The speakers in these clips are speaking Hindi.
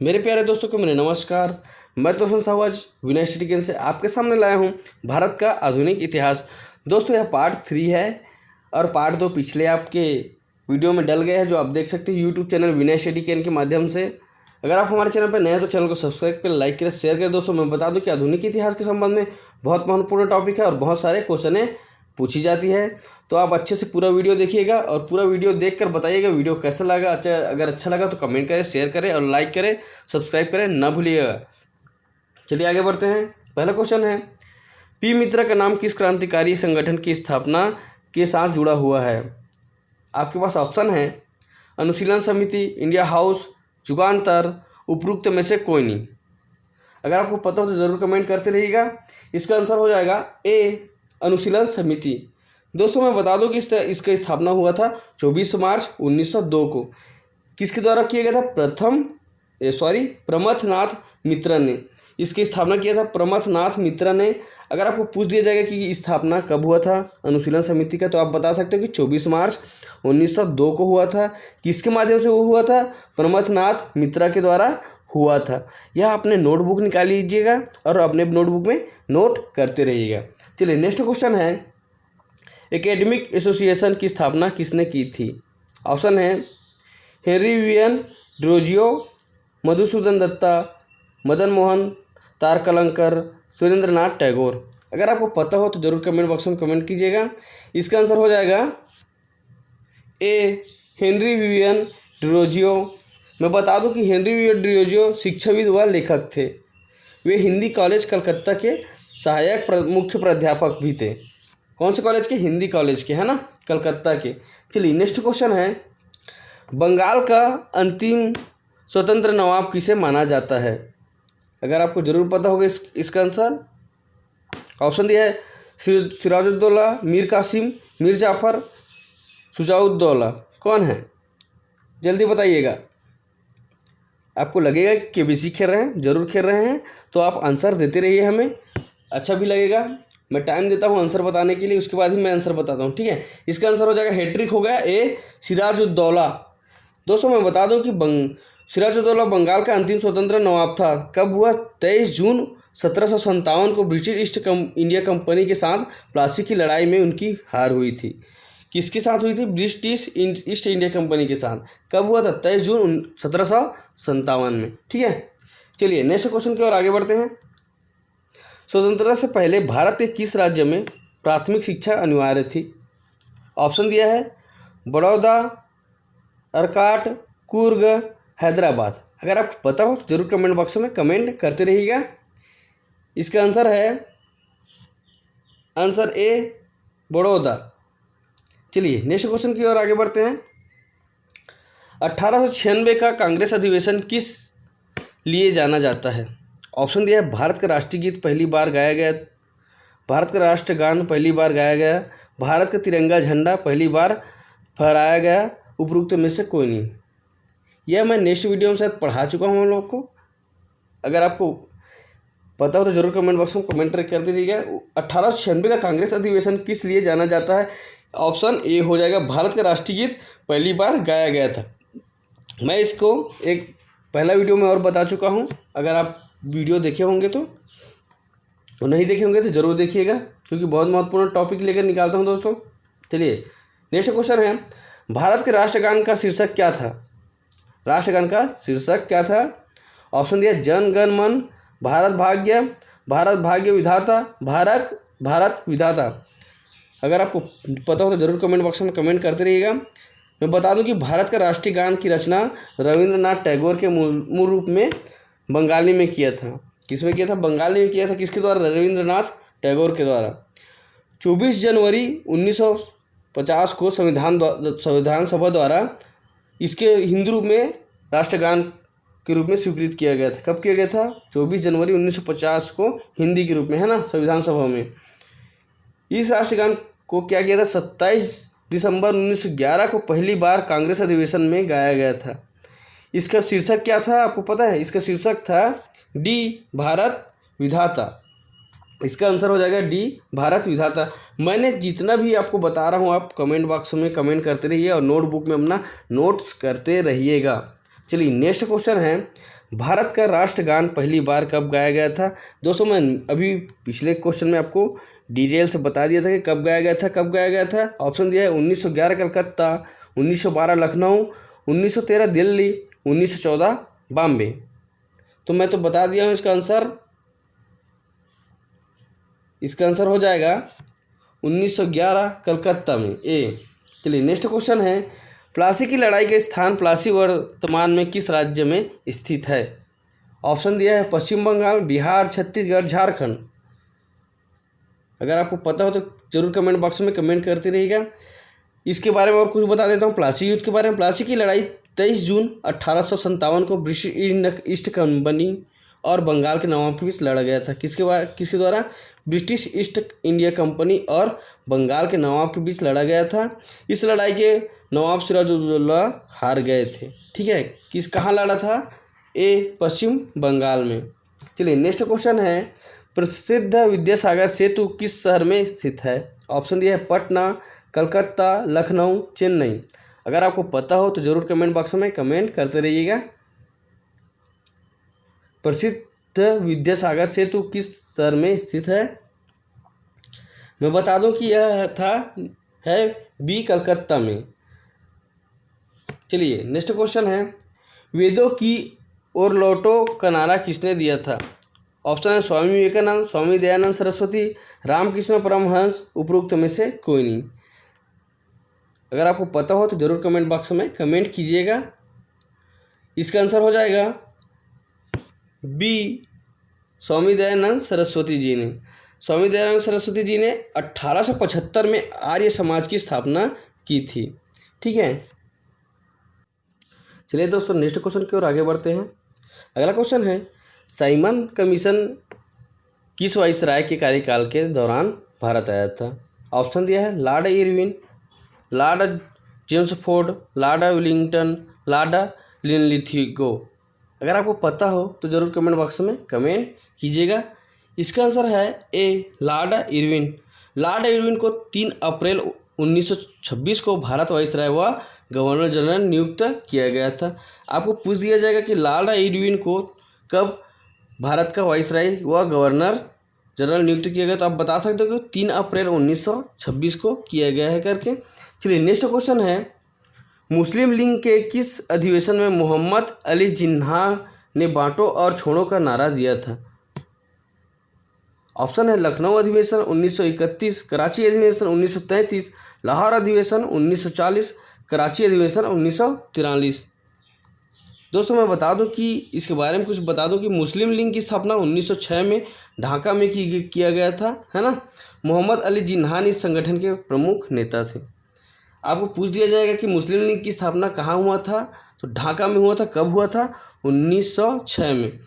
मेरे प्यारे दोस्तों को मेरे नमस्कार। मैं तो आज विनय स्टडी से आपके सामने लाया हूँ भारत का आधुनिक इतिहास। दोस्तों यह पार्ट 3 है और पार्ट 2 पिछले आपके वीडियो में डल गए हैं, जो आप देख सकते हैं यूट्यूब चैनल विनय स्टडी के माध्यम से। अगर आप हमारे चैनल पर नए हैं तो चैनल को सब्सक्राइब करें, लाइक करें, शेयर करें। दोस्तों मैं बता दूं कि आधुनिक इतिहास के संबंध में बहुत महत्वपूर्ण टॉपिक है और बहुत सारे क्वेश्चन पूछी जाती है। तो आप अच्छे से पूरा वीडियो देखिएगा और पूरा वीडियो देखकर बताइएगा वीडियो कैसा लगा। अगर अच्छा लगा तो कमेंट करें, शेयर करें और लाइक करें, सब्सक्राइब करें ना भूलिएगा। चलिए आगे बढ़ते हैं। पहला क्वेश्चन है, पी मित्रा का नाम किस क्रांतिकारी संगठन की स्थापना के साथ जुड़ा हुआ है? आपके पास ऑप्शन है अनुशीलन समिति, इंडिया हाउस, जुगान्तर, उपरोक्त में से कोई नहीं। अगर आपको पता हो तो ज़रूर कमेंट करते रहिएगा। इसका आंसर हो जाएगा ए, अनुशीलन समिति। दोस्तों मैं बता दूं कि इसका स्थापना हुआ था 24 मार्च 1902 को। किसके द्वारा किया गया था? प्रमथनाथ मित्रा ने इसकी स्थापना किया था। प्रमथनाथ मित्रा ने। अगर आपको पूछ दिया जाएगा कि स्थापना कब हुआ था अनुशीलन समिति का, तो आप बता सकते हो कि 24 मार्च 1902 को हुआ था। किसके माध्यम से वो हुआ था? प्रमथनाथ मित्रा के द्वारा हुआ था। यह अपने नोटबुक निकाल लीजिएगा और अपने नोटबुक में नोट करते रहिएगा। चलिए नेक्स्ट क्वेश्चन है, एकेडमिक एसोसिएशन की स्थापना किसने की थी? ऑप्शन है हेनरी विवियन डिरोजियो, मधुसूदन दत्ता, मदन मोहन तारकलंकर, सुरेंद्रनाथ टैगोर। अगर आपको पता हो तो ज़रूर कमेंट बॉक्स में कमेंट कीजिएगा। इसका आंसर हो जाएगा ए, हेनरी विवियन डिरोजियो। मैं बता दूं कि हेनरी विवियन डिरोजियो शिक्षाविद व लेखक थे। वे हिंदी कॉलेज कलकत्ता के सहायक मुख्य प्राध्यापक भी थे। कौन से कॉलेज के? हिंदी कॉलेज के, है ना, कलकत्ता के। चलिए नेक्स्ट क्वेश्चन है, बंगाल का अंतिम स्वतंत्र नवाब किसे माना जाता है? अगर आपको ज़रूर पता होगा इसका आंसर, ऑप्शन दिया है सिराजुद्दौला, मीर कासिम, मीर जाफ़र, शुजाउद्दौला। कौन है? जल्दी बताइएगा। आपको लगेगा कि केबीसी खेल रहे हैं, ज़रूर खेल रहे हैं, तो आप आंसर देते रहिए, हमें अच्छा भी लगेगा। मैं टाइम देता हूं आंसर बताने के लिए, उसके बाद ही मैं आंसर बताता हूं, ठीक है। इसका आंसर हो जाएगा, हैट्रिक हो गया, ए, सिराजुद्दौला। दोस्तों मैं बता दूं कि सिराजुद्दौला बंगाल का अंतिम स्वतंत्र नवाब था। कब हुआ? 23 जून 1757 को ब्रिटिश इंडिया कंपनी के साथ प्लासी की लड़ाई में उनकी हार हुई थी। किसके साथ हुई थी? ब्रिटिश ईस्ट इंडिया कंपनी के साथ। कब हुआ था? 23 जून 1757 में, ठीक है। चलिए नेक्स्ट क्वेश्चन की ओर आगे बढ़ते हैं। स्वतंत्रता से पहले भारत के किस राज्य में प्राथमिक शिक्षा अनिवार्य थी? ऑप्शन दिया है बड़ौदा, अर्काट, कुर्ग, हैदराबाद। अगर आपको पता हो तो जरूर कमेंट बॉक्स में कमेंट करते रहिएगा। इसका आंसर है आंसर ए, बड़ौदा। चलिए नेक्स्ट क्वेश्चन की ओर आगे बढ़ते हैं। 1896 का कांग्रेस अधिवेशन किस लिए जाना जाता है? ऑप्शन दिया है भारत का राष्ट्रीय गीत पहली बार गाया गया, भारत का राष्ट्रगान पहली बार गाया गया, भारत का तिरंगा झंडा पहली बार फहराया गया, उपरोक्त में से कोई नहीं। यह मैं नेक्स्ट वीडियो में शायद पढ़ा चुका हूँ हम लोग को। अगर आपको पता हो तो जरूर कमेंट बॉक्स में कमेंट कर दीजिएगा। 1896 का कांग्रेस अधिवेशन किस लिए जाना जाता है? ऑप्शन ए हो जाएगा, भारत का राष्ट्रीय गीत पहली बार गाया गया था। मैं इसको एक पहला वीडियो में और बता चुका हूँ। अगर आप वीडियो देखे होंगे तो नहीं देखे होंगे तो ज़रूर देखिएगा, क्योंकि बहुत महत्वपूर्ण टॉपिक लेकर निकालता हूँ दोस्तों। चलिए नेक्स्ट क्वेश्चन है, भारत के राष्ट्रगान का शीर्षक क्या था? राष्ट्रगान का शीर्षक क्या था? ऑप्शन दिया जन गण मन, भारत भाग्य, भारत भाग्य विधाता, भारत विधाता। अगर आपको पता हो तो ज़रूर कमेंट बॉक्स में कमेंट करते रहिएगा। मैं बता दूं कि भारत का राष्ट्रीय गान की रचना रविंद्रनाथ टैगोर के मूल रूप में बंगाली में किया था। किस में किया था? बंगाली में किया था। किसके द्वारा? रविंद्रनाथ टैगोर के द्वारा। 24 जनवरी 1950 को संविधान सभा द्वारा इसके हिंदी रूप में राष्ट्रगान के रूप में स्वीकृत किया गया था। कब किया गया था? 24 जनवरी 1950 को हिंदी के रूप में, है ना, संविधान सभा में। इस राष्ट्रगान को क्या किया था? 27 दिसंबर 1911 को पहली बार कांग्रेस अधिवेशन में गाया गया था। इसका शीर्षक क्या था? आपको पता है? इसका शीर्षक था डी, भारत विधाता। इसका आंसर हो जाएगा डी, भारत विधाता। मैंने जितना भी आपको बता रहा हूँ आप कमेंट बॉक्स में कमेंट करते रहिए और नोटबुक में अपना नोट्स करते रहिएगा। चलिए नेक्स्ट क्वेश्चन है, भारत का राष्ट्रगान पहली बार कब गाया गया था। दोस्तों मैं अभी पिछले क्वेश्चन में आपको डिटेल से बता दिया था कि कब गाया गया था। ऑप्शन दिया है 1911 कलकत्ता, 1912 लखनऊ, 1913 दिल्ली, 1914 बॉम्बे। तो मैं तो बता दिया हूँ इसका आंसर हो जाएगा 1911 कलकत्ता में ए। चलिए नेक्स्ट क्वेश्चन है, प्लासी की लड़ाई का स्थान प्लासी वर्तमान में किस राज्य में स्थित है। ऑप्शन दिया है पश्चिम बंगाल, बिहार, छत्तीसगढ़, झारखंड। अगर आपको पता हो तो जरूर कमेंट बॉक्स में कमेंट करते रहिएगा। इसके बारे में और कुछ बता देता हूँ प्लासी युद्ध के बारे में। प्लासी की लड़ाई 23 जून 1857 को ब्रिटिश ईस्ट कंपनी और बंगाल के नवाब के बीच लड़ा गया था। किसके द्वारा? ब्रिटिश ईस्ट इंडिया कंपनी और बंगाल के नवाब के बीच लड़ा गया था। इस लड़ाई के नवाब सिराजुद्दौला हार गए थे। ठीक है, कहाँ लड़ा था? ए पश्चिम बंगाल में। चलिए नेक्स्ट क्वेश्चन है, प्रसिद्ध विद्यासागर सेतु किस शहर में स्थित है। ऑप्शन दिया है पटना, कलकत्ता, लखनऊ, चेन्नई। अगर आपको पता हो तो ज़रूर कमेंट बॉक्स में कमेंट करते रहिएगा। प्रसिद्ध विद्यासागर सेतु किस शहर में स्थित है? मैं बता दूं कि यह है बी कलकत्ता में। चलिए नेक्स्ट क्वेश्चन है, वेदों की ओर लौटो का नारा किसने दिया था। ऑप्शन है स्वामी विवेकानंद, स्वामी दयानंद सरस्वती, रामकृष्ण परमहंस, उपरोक्त में से कोई नहीं। अगर आपको पता हो तो ज़रूर कमेंट बॉक्स में कमेंट कीजिएगा। इसका आंसर हो जाएगा बी, स्वामी दयानंद सरस्वती जी ने। स्वामी दयानंद सरस्वती जी ने 1875 में आर्य समाज की स्थापना की थी। ठीक है, चलिए दोस्तों नेक्स्ट क्वेश्चन की ओर आगे बढ़ते हैं। अगला क्वेश्चन है, साइमन कमीशन किस वाइसराय के कार्यकाल के दौरान भारत आया था। ऑप्शन दिया है Lord Irwin, Lord Chelmsford, Lord Wellington, Lord Linlithgow. अगर आपको पता हो तो ज़रूर कमेंट बॉक्स में कमेंट कीजिएगा। इसका आंसर है ए, लॉर्ड इरविन। लॉर्ड इरविन को 3 अप्रैल 1926 को भारत वाइसराय व गवर्नर जनरल नियुक्त किया गया था। आपको पूछ दिया जाएगा कि लॉर्ड इरविन को कब भारत का वाइसराय व गवर्नर जनरल नियुक्त किया गया, तो आप बता सकते हो कि 3 अप्रैल 1926 को किया गया है करके। चलिए नेक्स्ट क्वेश्चन है, मुस्लिम लीग के किस अधिवेशन में मोहम्मद अली जिन्ना ने बांटो और छोड़ो का नारा दिया था। ऑप्शन है लखनऊ अधिवेशन 1931, कराची अधिवेशन 1933, लाहौर अधिवेशन 1940, कराची अधिवेशन 1943। दोस्तों मैं बता दूं कि इसके बारे में कुछ बता दूं कि मुस्लिम लीग की स्थापना 1906 में ढाका में किया गया था, है ना। मोहम्मद अली जिन्ना इस संगठन के प्रमुख नेता थे। आपको पूछ दिया जाएगा कि मुस्लिम लीग की स्थापना कहाँ हुआ था, तो ढाका में हुआ था। कब हुआ था? 1906 में।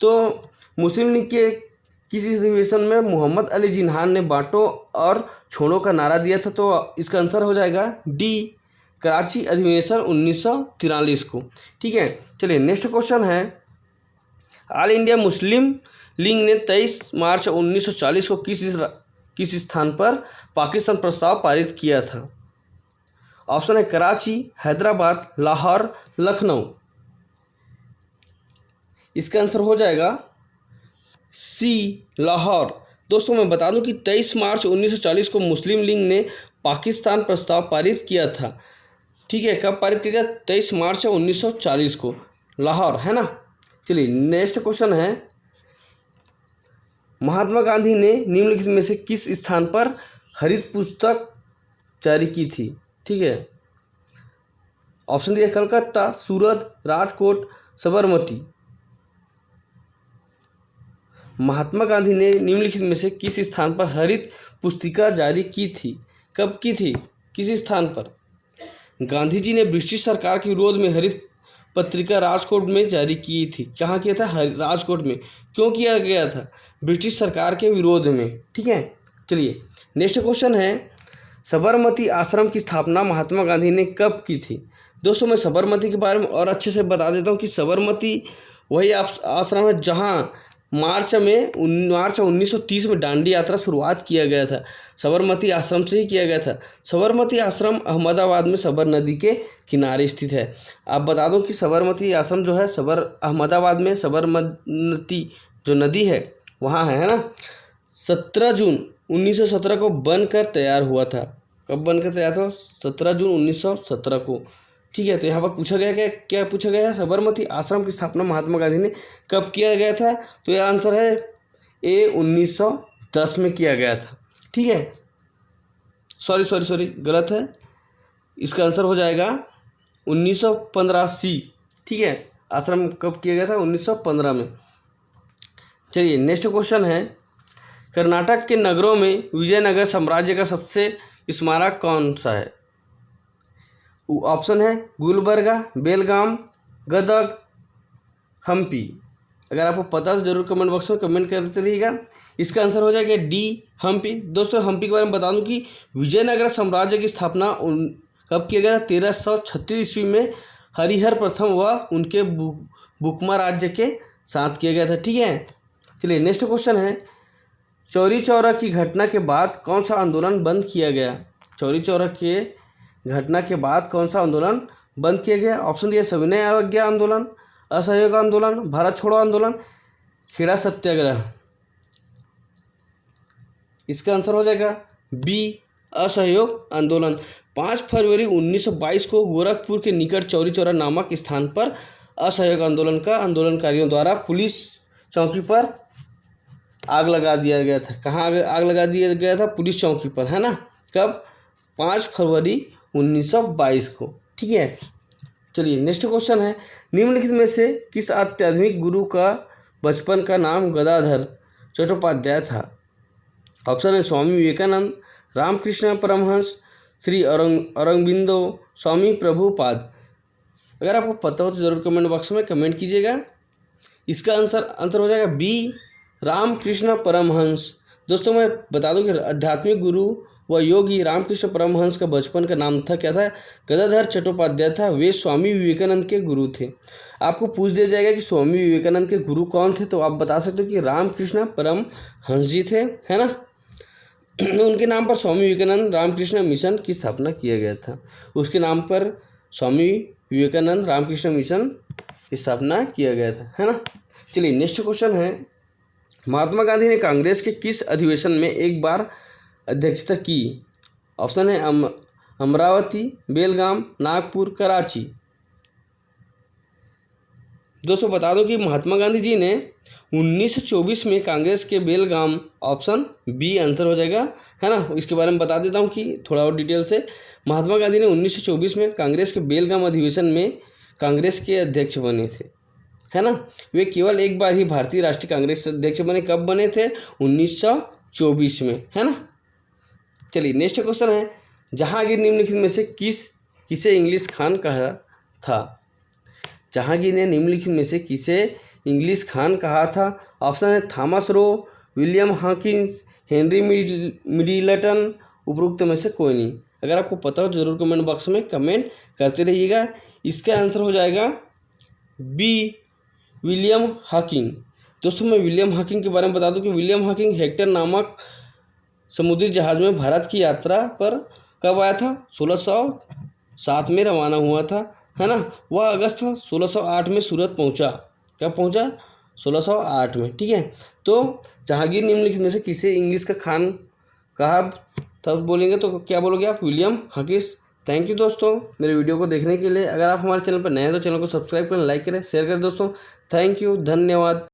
तो मुस्लिम लीग के किस अधिवेशन में मोहम्मद अली जिन्ना ने बांटो और छोड़ो का नारा दिया था, तो इसका आंसर हो जाएगा डी, कराची अधिवेशन 1943 को। ठीक है, चलिए नेक्स्ट क्वेश्चन है, ऑल इंडिया मुस्लिम लीग ने 23 मार्च 1940 को किस स्थान पर पाकिस्तान प्रस्ताव पारित किया था। ऑप्शन है कराची, हैदराबाद, लाहौर, लखनऊ। इसका आंसर हो जाएगा सी, लाहौर। दोस्तों मैं बता दूं कि 23 मार्च 1940 को मुस्लिम लीग ने पाकिस्तान प्रस्ताव पारित किया था। ठीक है, कब पारित किया गया? 23 मार्च 1940 को, लाहौर, है ना। चलिए नेक्स्ट क्वेश्चन है, महात्मा गांधी ने निम्नलिखित में से किस स्थान पर हरित पुस्तक जारी की थी। ठीक है, ऑप्शन दिया कलकत्ता, सूरत, राजकोट, साबरमती। महात्मा गांधी ने निम्नलिखित में से किस स्थान पर हरित पुस्तिका जारी की थी। कब की थी, किस स्थान पर? गांधी जी ने ब्रिटिश सरकार के विरोध में हरित पत्रिका राजकोट में जारी की थी। कहाँ किया था? राजकोट में। क्यों किया गया था? ब्रिटिश सरकार के विरोध में। ठीक है, चलिए नेक्स्ट क्वेश्चन है, साबरमती आश्रम की स्थापना महात्मा गांधी ने कब की थी। दोस्तों मैं साबरमती के बारे में और अच्छे से बता देता हूँ कि साबरमती वही आश्रम है जहाँ मार्च 1930 में दांडी यात्रा शुरुआत किया गया था। साबरमती आश्रम से ही किया गया था। साबरमती आश्रम अहमदाबाद में सबर नदी के किनारे स्थित है। आप बता दो कि साबरमती आश्रम जो है अहमदाबाद में साबरमती जो नदी है वहाँ है ना। 17 जून 1917 को बनकर तैयार हुआ था। कब बनकर तैयार था? 17 जून 1917 को। ठीक है, तो यहाँ पर पूछा गया क्या पूछा गया है? साबरमती आश्रम की स्थापना महात्मा गांधी ने कब किया गया था? तो यह आंसर है ए 1910 में किया गया था। ठीक है, सॉरी गलत है। इसका आंसर हो जाएगा 1915 सी। ठीक है, आश्रम कब किया गया था? 1915 में। चलिए नेक्स्ट क्वेश्चन है, कर्नाटक के नगरों में विजयनगर साम्राज्य का सबसे स्मारक कौन सा है? ऑप्शन है गुलबर्गा, बेलगाम, गदग, हम्पी। अगर आपको पता तो जरूर कमेंट बॉक्स में कमेंट करते रहिएगा। इसका आंसर हो जाएगा डी, हम्पी। दोस्तों हम्पी के बारे में बता दूं कि विजयनगर साम्राज्य की स्थापना कब किया गया? 1336 ईस्वी में हरिहर प्रथम व उनके बुकमा राज्य के साथ किया गया था। ठीक है, चलिए नेक्स्ट क्वेश्चन है, चौरी चौरा की घटना के बाद कौन सा आंदोलन बंद किया गया? चौरी चौरा के घटना के बाद कौन सा आंदोलन बंद किया गया? ऑप्शन दिया सविनय अवज्ञा आंदोलन, असहयोग आंदोलन, भारत छोड़ो आंदोलन, खेड़ा सत्याग्रह। इसका आंसर हो जाएगा बी, असहयोग आंदोलन। 5 फरवरी 1922 को गोरखपुर के निकट चौरी चौरा नामक स्थान पर असहयोग आंदोलन का आंदोलनकारियों द्वारा पुलिस चौकी पर आग लगा दिया गया था। कहाँ आग लगा दिया गया था? पुलिस चौकी पर, है ना। कब? 5 फरवरी 1922 को। ठीक है, चलिए नेक्स्ट क्वेश्चन है, निम्नलिखित में से किस आध्यात्मिक गुरु का बचपन का नाम गदाधर चट्टोपाध्याय था? ऑप्शन है स्वामी विवेकानंद, रामकृष्ण परमहंस, श्री अरबिंदो, स्वामी प्रभुपाद। अगर आपको पता हो तो ज़रूर कमेंट बॉक्स में कमेंट कीजिएगा। इसका आंसर हो जाएगा बी, रामकृष्ण परमहंस। दोस्तों मैं बता दूं कि आध्यात्मिक गुरु व योगी रामकृष्ण परमहंस का बचपन का नाम था क्या था? गदाधर चट्टोपाध्याय था। वे स्वामी विवेकानंद के गुरु थे। आपको पूछ दिया जाएगा कि स्वामी विवेकानंद के गुरु कौन थे, तो आप बता सकते हो कि रामकृष्ण परमहंस जी थे, है ना। उनके नाम पर स्वामी विवेकानंद रामकृष्ण मिशन की स्थापना किया गया था। उसके नाम पर स्वामी विवेकानंद रामकृष्ण मिशन की स्थापना किया गया था, है ना। चलिए नेक्स्ट क्वेश्चन है, महात्मा गांधी ने कांग्रेस के किस अधिवेशन में एक बार अध्यक्षता की? ऑप्शन है अमरावती, बेलगाम, नागपुर, कराची। दोस्तों बता दो कि महात्मा गांधी जी ने 1924 में कांग्रेस के बेलगाम, ऑप्शन बी आंसर हो जाएगा, है ना। इसके बारे में बता देता हूँ कि थोड़ा और डिटेल से। महात्मा गांधी ने 1924 में कांग्रेस के बेलगाम अधिवेशन में कांग्रेस के अध्यक्ष बने थे, है ना। वे केवल एक बार ही भारतीय राष्ट्रीय कांग्रेस के अध्यक्ष बने। कब बने थे? 1924 में, है ना। चलिए नेक्स्ट क्वेश्चन है, जहांगीर निम्नलिखित में से किसे इंग्लिश खान कहा था? जहांगीर ने निम्नलिखित में से किसे इंग्लिश खान कहा था? ऑप्शन है Thomas Roe, William Hawkins, Henry Middleton, उपरोक्त में से कोई नहीं। अगर आपको पता हो जरूर कमेंट बॉक्स में कमेंट करते रहिएगा। इसका आंसर हो जाएगा बी, विलियम हॉकिंग। दोस्तों मैं विलियम हॉकिंग के बारे में बता दूं कि विलियम हॉकिंग हेक्टर नामक समुद्री जहाज में भारत की यात्रा पर कब आया था? 1607 में रवाना हुआ था, है ना। वह अगस्त 1608 में सूरत पहुंचा। कब पहुंचा? 1608 में। ठीक है, तो जहांगीर निम्नलिखित में से किसे इंग्लिश का खान कहा तब बोलेंगे तो क्या बोलोगे आप? William Hawkins. थैंक यू दोस्तों मेरे वीडियो को देखने के लिए। अगर आप हमारे चैनल पर नए हैं तो चैनल को सब्सक्राइब करें, लाइक करें, शेयर करें दोस्तों। थैंक यू, धन्यवाद।